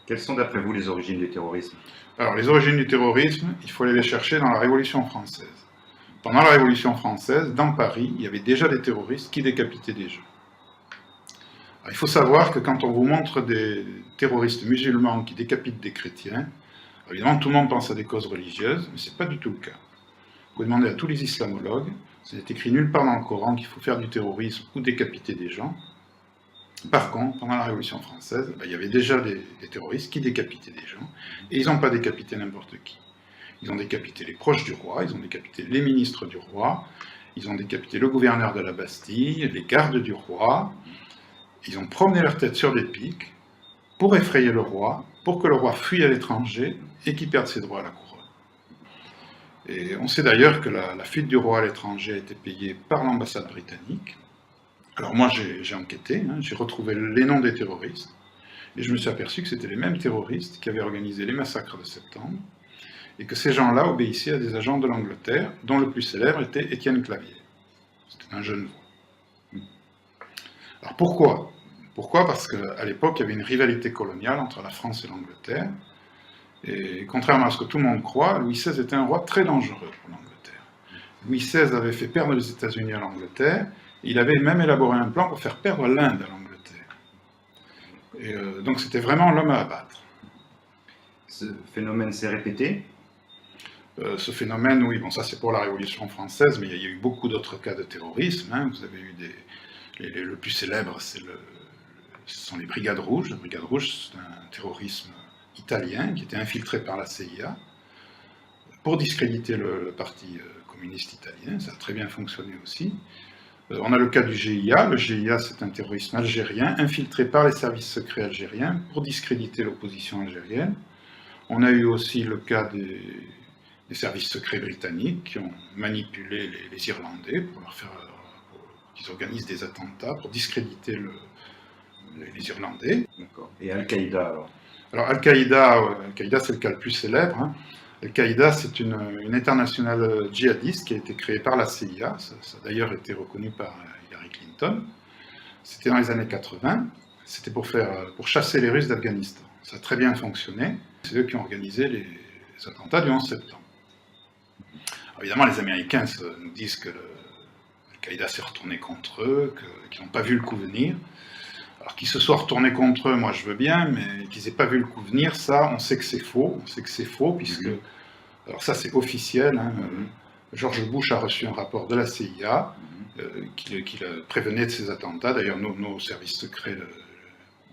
Quelles sont d'après vous les origines du terrorisme? Alors, les origines du terrorisme, il faut aller les chercher dans la Révolution française. Pendant la Révolution française, dans Paris, il y avait déjà des terroristes qui décapitaient des gens. Alors, il faut savoir que quand on vous montre des terroristes musulmans qui décapitent des chrétiens, évidemment tout le monde pense à des causes religieuses, mais ce n'est pas du tout le cas. Vous pouvez demander à tous les islamologues, ce n'est écrit nulle part dans le Coran qu'il faut faire du terrorisme ou décapiter des gens. Par contre, pendant la Révolution française, il y avait déjà des terroristes qui décapitaient des gens, et ils n'ont pas décapité n'importe qui. Ils ont décapité les proches du roi, ils ont décapité les ministres du roi, ils ont décapité le gouverneur de la Bastille, les gardes du roi, ils ont promené leur tête sur des pics pour effrayer le roi, pour que le roi fuit à l'étranger et qu'il perde ses droits à la couronne. Et on sait d'ailleurs que la fuite du roi à l'étranger a été payée par l'ambassade britannique. Alors moi j'ai enquêté, j'ai retrouvé les noms des terroristes, et je me suis aperçu que c'était les mêmes terroristes qui avaient organisé les massacres de septembre, et que ces gens-là obéissaient à des agents de l'Angleterre, dont le plus célèbre était Étienne Clavier. C'était un jeune voix. Alors pourquoi? Pourquoi? Parce qu'à l'époque, il y avait une rivalité coloniale entre la France et l'Angleterre, et contrairement à ce que tout le monde croit, Louis XVI était un roi très dangereux pour l'Angleterre. Louis XVI avait fait perdre les États-Unis à l'Angleterre, et il avait même élaboré un plan pour faire perdre l'Inde à l'Angleterre. Et donc c'était vraiment l'homme à abattre. Ce phénomène s'est répété? Ce phénomène, oui, bon ça c'est pour la Révolution française, mais il y a eu beaucoup d'autres cas de terrorisme. Vous avez eu le plus célèbre, ce sont les Brigades Rouges. La Brigade Rouge, c'est un terrorisme italien qui était infiltré par la CIA pour discréditer le parti communiste italien. Ça a très bien fonctionné aussi. On a le cas du GIA. Le GIA, c'est un terrorisme algérien infiltré par les services secrets algériens pour discréditer l'opposition algérienne. On a eu aussi le cas des services secrets britanniques qui ont manipulé les Irlandais pour leur faire qu'ils organisent des attentats pour discréditer les Irlandais. D'accord. Et Al-Qaïda alors? Alors Al-Qaïda, c'est le cas le plus célèbre. Al-Qaïda, c'est une internationale djihadiste qui a été créée par la CIA. Ça a d'ailleurs été reconnu par Hillary Clinton. C'était dans les années 80. C'était pour chasser les Russes d'Afghanistan. Ça a très bien fonctionné. C'est eux qui ont organisé les attentats du 11 septembre. Alors, évidemment, les Américains nous disent que Al-Qaïda s'est retourné contre eux, qu'ils n'ont pas vu le coup venir. Alors qu'ils se soient retournés contre eux, moi je veux bien, mais qu'ils n'aient pas vu le coup venir, ça, on sait que c'est faux. On sait que c'est faux, puisque... Alors ça, c'est officiel. George Bush a reçu un rapport de la CIA qui le prévenait de ces attentats. D'ailleurs, nos services secrets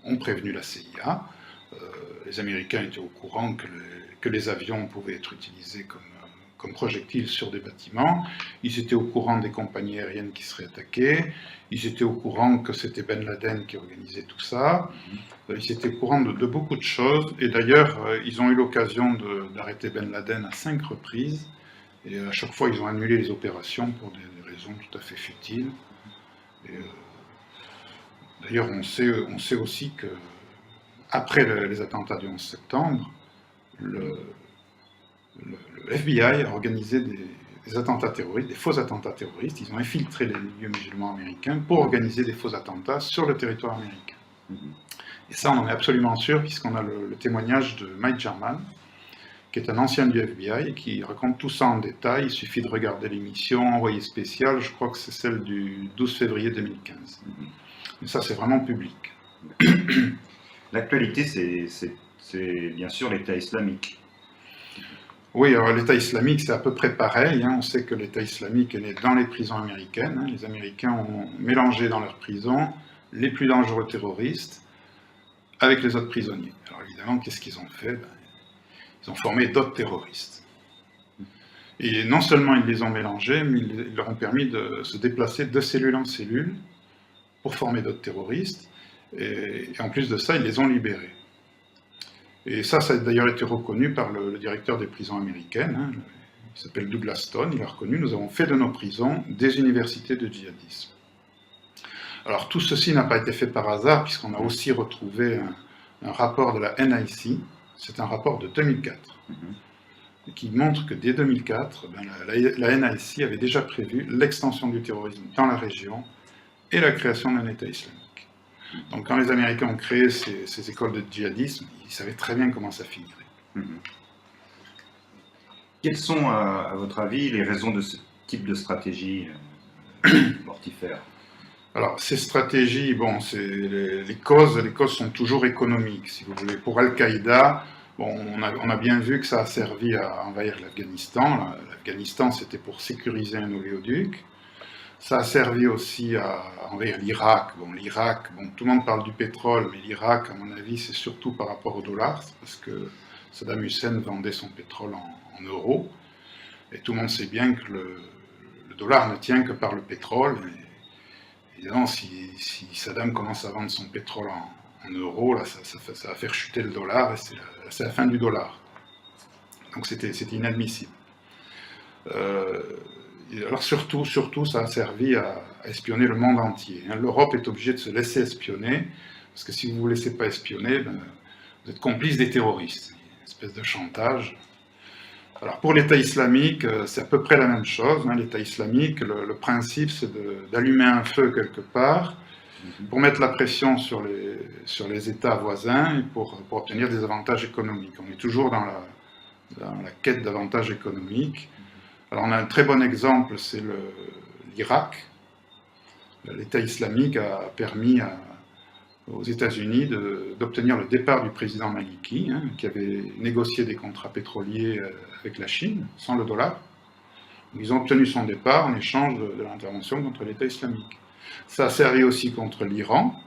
ont prévenu la CIA. Les Américains étaient au courant que les avions pouvaient être utilisés comme projectiles sur des bâtiments. Ils étaient au courant des compagnies aériennes qui seraient attaquées. Ils étaient au courant que c'était Ben Laden qui organisait tout ça. Ils étaient au courant de beaucoup de choses. Et d'ailleurs, ils ont eu l'occasion d'arrêter Ben Laden à 5 reprises. Et à chaque fois, ils ont annulé les opérations pour des raisons tout à fait futiles. D'ailleurs, on sait aussi que après les attentats du 11 septembre, le FBI a organisé des attentats terroristes, des faux attentats terroristes. Ils ont infiltré les milieux musulmans américains pour organiser des faux attentats sur le territoire américain. Et ça, on en est absolument sûr, puisqu'on a le témoignage de Mike Jarman, qui est un ancien du FBI, et qui raconte tout ça en détail. Il suffit de regarder l'émission Envoyé spécial, je crois que c'est celle du 12 février 2015. Mais ça, c'est vraiment public. L'actualité, c'est bien sûr l'État islamique. Oui, alors l'État islamique, c'est à peu près pareil. On sait que l'État islamique est né dans les prisons américaines. Les Américains ont mélangé dans leurs prisons les plus dangereux terroristes avec les autres prisonniers. Alors évidemment, qu'est-ce qu'ils ont fait? Ils ont formé d'autres terroristes. Et non seulement ils les ont mélangés, mais ils leur ont permis de se déplacer de cellule en cellule pour former d'autres terroristes. Et en plus de ça, ils les ont libérés. Et ça a d'ailleurs été reconnu par le directeur des prisons américaines, il s'appelle Douglas Stone, il a reconnu, nous avons fait de nos prisons des universités de djihadisme. Alors tout ceci n'a pas été fait par hasard, puisqu'on a aussi retrouvé un rapport de la NIC, c'est un rapport de 2004, qui montre que dès 2004, la NIC avait déjà prévu l'extension du terrorisme dans la région et la création d'un État islamique. Donc quand les Américains ont créé ces écoles de djihadisme, ils savaient très bien comment ça finirait. Quelles sont, à votre avis, les raisons de ce type de stratégie mortifère? Alors, ces stratégies, bon, les causes sont toujours économiques, si vous voulez. Pour Al-Qaïda, bon, on a bien vu que ça a servi à envahir l'Afghanistan. L'Afghanistan, c'était pour sécuriser un oléoduc. Ça a servi aussi à envahir l'Irak. Bon, l'Irak, bon, tout le monde parle du pétrole, mais l'Irak, à mon avis, c'est surtout par rapport au dollar, parce que Saddam Hussein vendait son pétrole en euros. Et tout le monde sait bien que le dollar ne tient que par le pétrole. Évidemment, si Saddam commence à vendre son pétrole en euros, là, ça va faire chuter le dollar, et c'est la fin du dollar. Donc c'était inadmissible. Alors surtout, ça a servi à espionner le monde entier. L'Europe est obligée de se laisser espionner, parce que si vous ne vous laissez pas espionner, ben, vous êtes complice des terroristes. Une espèce de chantage. Alors pour l'État islamique, c'est à peu près la même chose. L'État islamique, le principe, c'est d'allumer un feu quelque part pour mettre la pression sur les États voisins et pour obtenir des avantages économiques. On est toujours dans la quête d'avantages économiques. Alors on a un très bon exemple, c'est l'Irak. L'État islamique a permis aux États-Unis d'obtenir le départ du président Maliki, qui avait négocié des contrats pétroliers avec la Chine, sans le dollar. Ils ont obtenu son départ en échange de l'intervention contre l'État islamique. Ça a servi aussi contre l'Iran.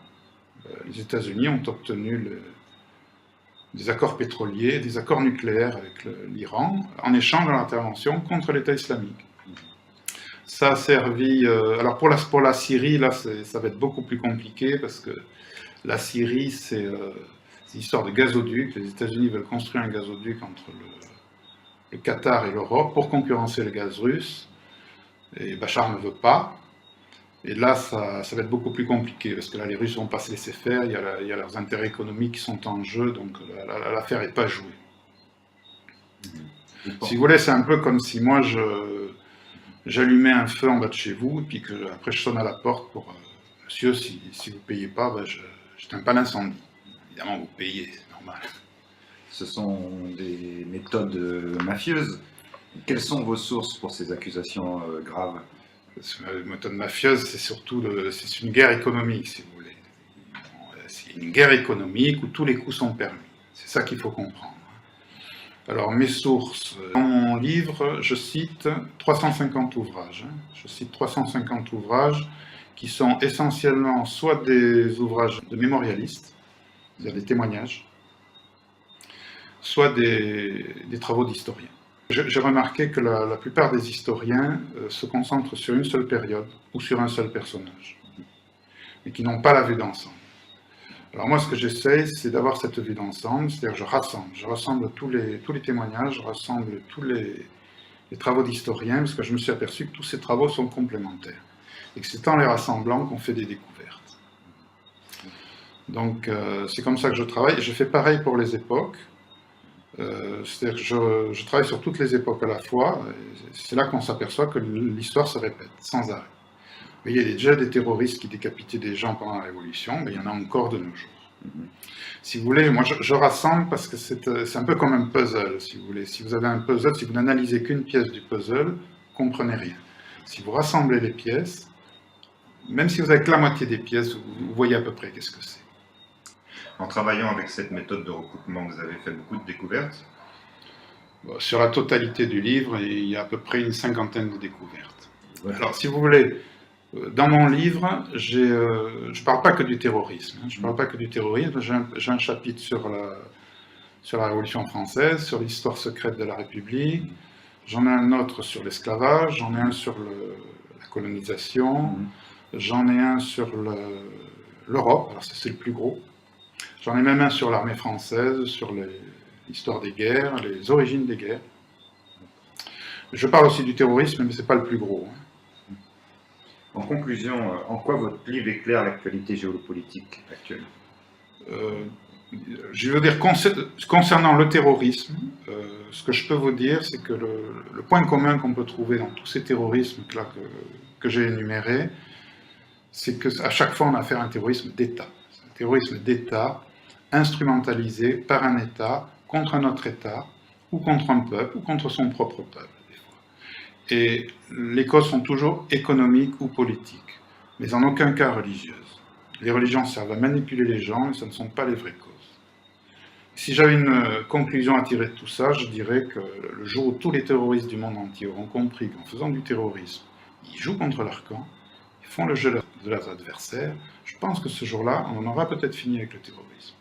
Les États-Unis ont obtenu des accords pétroliers, des accords nucléaires avec l'Iran, en échange de l'intervention contre l'État islamique. Ça a servi... alors pour la Syrie, là, ça va être beaucoup plus compliqué, parce que la Syrie, c'est une histoire de gazoduc. Les États-Unis veulent construire un gazoduc entre le Qatar et l'Europe pour concurrencer le gaz russe. Et Bachar ne veut pas. Et là, ça va être beaucoup plus compliqué, parce que là, les Russes ne vont pas se laisser faire. Il y a leurs intérêts économiques qui sont en jeu, donc l'affaire n'est pas jouée. Si vous voulez, c'est un peu comme si moi, j'allumais un feu en bas de chez vous, et puis après je sonne à la porte pour monsieur, si vous ne payez pas, ben, j'éteins pas l'incendie. Évidemment, vous payez, c'est normal. Ce sont des méthodes mafieuses. Quelles sont vos sources pour ces accusations graves? La méthode mafieuse, c'est une guerre économique, si vous voulez. C'est une guerre économique où tous les coups sont permis. C'est ça qu'il faut comprendre. Alors, mes sources. Dans mon livre, je cite 350 ouvrages. Je cite 350 ouvrages qui sont essentiellement soit des ouvrages de mémorialistes, c'est-à-dire des témoignages, soit des travaux d'historiens. J'ai remarqué que la plupart des historiens se concentrent sur une seule période ou sur un seul personnage, mais qui n'ont pas la vue d'ensemble. Alors moi, ce que j'essaye, c'est d'avoir cette vue d'ensemble, c'est-à-dire je rassemble tous les témoignages, je rassemble tous les travaux d'historiens, parce que je me suis aperçu que tous ces travaux sont complémentaires, et que c'est en les rassemblant qu'on fait des découvertes. Donc c'est comme ça que je travaille, et je fais pareil pour les époques. C'est-à-dire que je travaille sur toutes les époques à la fois, c'est là qu'on s'aperçoit que l'histoire se répète, sans arrêt. Il y a déjà des terroristes qui décapitaient des gens pendant la Révolution, mais il y en a encore de nos jours. Si vous voulez, moi je rassemble parce que c'est un peu comme un puzzle, si vous voulez. Si vous avez un puzzle, si vous n'analysez qu'une pièce du puzzle, vous ne comprenez rien. Si vous rassemblez les pièces, même si vous avez que la moitié des pièces, vous voyez à peu près qu'est-ce que c'est. En travaillant avec cette méthode de recoupement, vous avez fait beaucoup de découvertes? Sur la totalité du livre, il y a à peu près une cinquantaine de découvertes. Ouais. Alors, si vous voulez, dans mon livre, je ne parle pas que du terrorisme. Je ne parle pas que du terrorisme. J'ai un chapitre sur la Révolution française, sur l'histoire secrète de la République. J'en ai un autre sur l'esclavage. J'en ai un sur la colonisation. J'en ai un sur l'Europe. Alors, ça, c'est le plus gros. J'en ai même un sur l'armée française, sur l'histoire des guerres, les origines des guerres. Je parle aussi du terrorisme, mais ce n'est pas le plus gros. En conclusion, en quoi votre livre éclaire l'actualité géopolitique actuelle? Je veux dire, concernant le terrorisme, ce que je peux vous dire, c'est que le point commun qu'on peut trouver dans tous ces terrorismes que j'ai énumérés, c'est qu'à chaque fois, on a affaire à un terrorisme d'État. terrorisme d'État, instrumentalisé par un État contre un autre État, ou contre un peuple, ou contre son propre peuple, des fois. Et les causes sont toujours économiques ou politiques, mais en aucun cas religieuses. Les religions servent à manipuler les gens, mais ce ne sont pas les vraies causes. Si j'avais une conclusion à tirer de tout ça, je dirais que le jour où tous les terroristes du monde entier auront compris qu'en faisant du terrorisme, ils jouent contre leur camp, ils font le jeu de leurs adversaires, je pense que ce jour-là, on en aura peut-être fini avec le terrorisme.